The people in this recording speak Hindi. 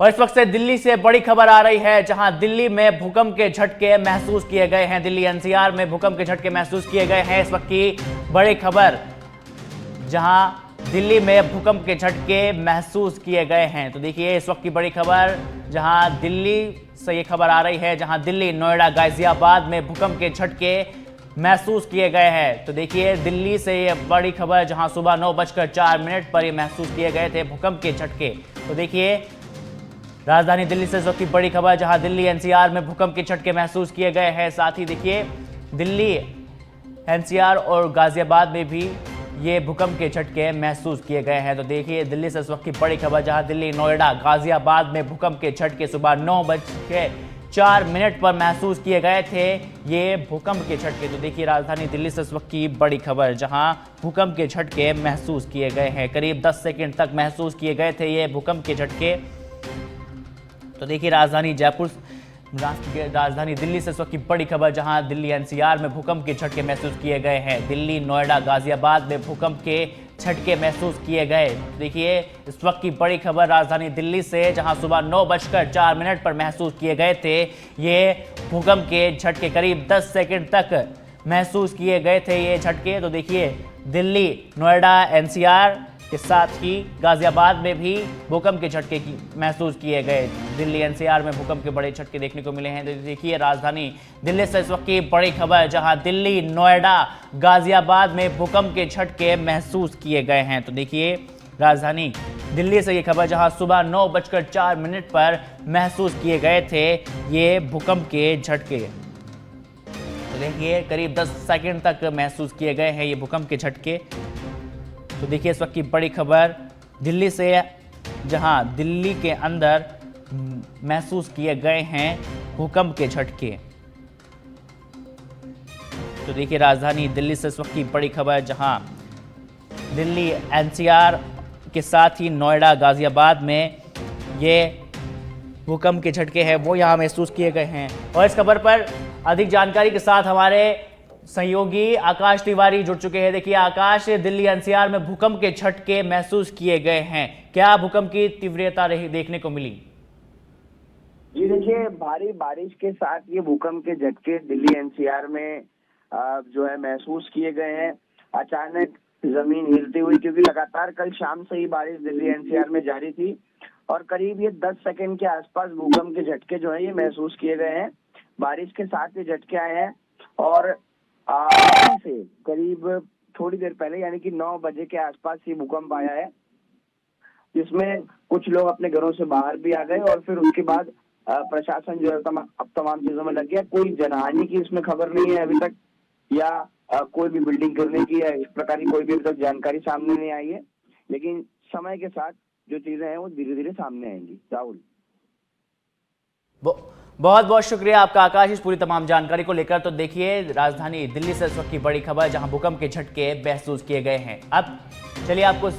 और इस वक्त से दिल्ली से बड़ी खबर आ रही है, जहां दिल्ली में भूकंप के झटके महसूस किए गए हैं। दिल्ली एनसीआर में भूकंप के झटके महसूस किए गए हैं। इस वक्त की बड़ी खबर, जहां दिल्ली में भूकंप के झटके महसूस किए गए हैं। तो देखिए इस वक्त की बड़ी खबर, जहां दिल्ली से ये खबर आ रही है, जहां दिल्ली, नोएडा, गाजियाबाद में भूकंप के झटके महसूस किए गए हैं। तो देखिए दिल्ली से ये बड़ी खबर, जहां सुबह 9:04 पर ये महसूस किए गए थे भूकंप के झटके। तो देखिए राजधानी दिल्ली से इस वक्त की बड़ी खबर, जहां दिल्ली एनसीआर में भूकंप के झटके महसूस किए गए हैं। साथ ही देखिए दिल्ली एनसीआर और गाजियाबाद में भी ये भूकंप के झटके महसूस किए गए हैं। तो देखिए दिल्ली से इस वक्त की बड़ी खबर, जहां दिल्ली, नोएडा, गाजियाबाद में भूकंप के झटके सुबह 9:04 पर महसूस किए गए थे ये भूकंप के झटके। तो देखिए राजधानी दिल्ली से इस वक्त की बड़ी खबर, जहां भूकंप के झटके महसूस किए गए हैं। करीब 10 सेकंड तक महसूस किए गए थे ये भूकंप के झटके। तो देखिए राजधानी दिल्ली से इस वक्त की बड़ी खबर, जहां दिल्ली एनसीआर में भूकंप के झटके महसूस किए गए हैं। दिल्ली, नोएडा, गाजियाबाद में भूकंप के झटके महसूस किए गए। देखिए इस वक्त की बड़ी खबर राजधानी दिल्ली से, जहां सुबह 9:04 पर महसूस किए गए थे ये भूकंप के झटके। करीब 10 सेकंड तक महसूस किए गए थे ये झटके। तो देखिए दिल्ली, नोएडा, एनसीआर के साथ ही गाजियाबाद में भी भूकंप के झटके महसूस किए गए। दिल्ली एनसीआर में भूकंप के बड़े झटके देखने को मिले हैं। तो देखिए राजधानी दिल्ली से इस वक्त की बड़ी खबर, जहां दिल्ली, नोएडा, गाजियाबाद में भूकंप के झटके महसूस किए गए हैं। तो देखिए राजधानी दिल्ली से ये खबर, जहां सुबह 9:04 पर महसूस किए गए थे ये भूकंप के झटके। तो देखिए करीब 10 सेकंड तक महसूस किए गए हैं ये भूकंप के झटके। तो देखिए इस वक्त की बड़ी खबर दिल्ली से, जहां दिल्ली के अंदर महसूस किए गए हैं भूकंप के झटके। तो देखिए राजधानी दिल्ली से इस वक्त की बड़ी खबर, जहां दिल्ली एनसीआर के साथ ही नोएडा, गाजियाबाद में ये भूकंप के झटके हैं वो यहां महसूस किए गए हैं। और इस खबर पर अधिक जानकारी के साथ हमारे सहयोगी आकाश तिवारी जुड़ चुके हैं। देखिए आकाश, दिल्ली एनसीआर में भूकंप के झटके महसूस किए गए हैं, क्या भूकंप की तीव्रता रही देखने को मिली? जी देखिए, भारी बारिश के साथ ये भूकंप के झटके दिल्ली एनसीआर में जो है महसूस किए गए हैं। अचानक जमीन हिलती हुई, क्योंकि लगातार कल शाम से ही बारिश दिल्ली एनसीआर में जारी थी और करीब ये 10 सेकंड के आसपास भूकंप के झटके जो है ये महसूस किए गए हैं। बारिश के साथ ये झटके आए हैं और से करीब थोड़ी देर पहले, यानी कि 9 बजे के आसपास ये भूकंप आया है, जिसमें कुछ लोग अपने घरों से बाहर भी आ गए और फिर उसके बाद प्रशासन जो है अब तमाम चीजों में लग गया। कोई जनहानि की इसमें खबर नहीं है अभी तक, या कोई भी बिल्डिंग गिरने की या इस प्रकार की कोई भी अभी तक जानकारी सामने नहीं आई है, लेकिन समय के साथ जो चीजें हैं वो धीरे धीरे सामने आएंगी। राहुल, बहुत बहुत शुक्रिया आपका आकाश इस पूरी तमाम जानकारी को लेकर। तो देखिए राजधानी दिल्ली से इस वक्त की बड़ी खबर, जहां भूकंप के झटके महसूस किए गए हैं। अब चलिए आपको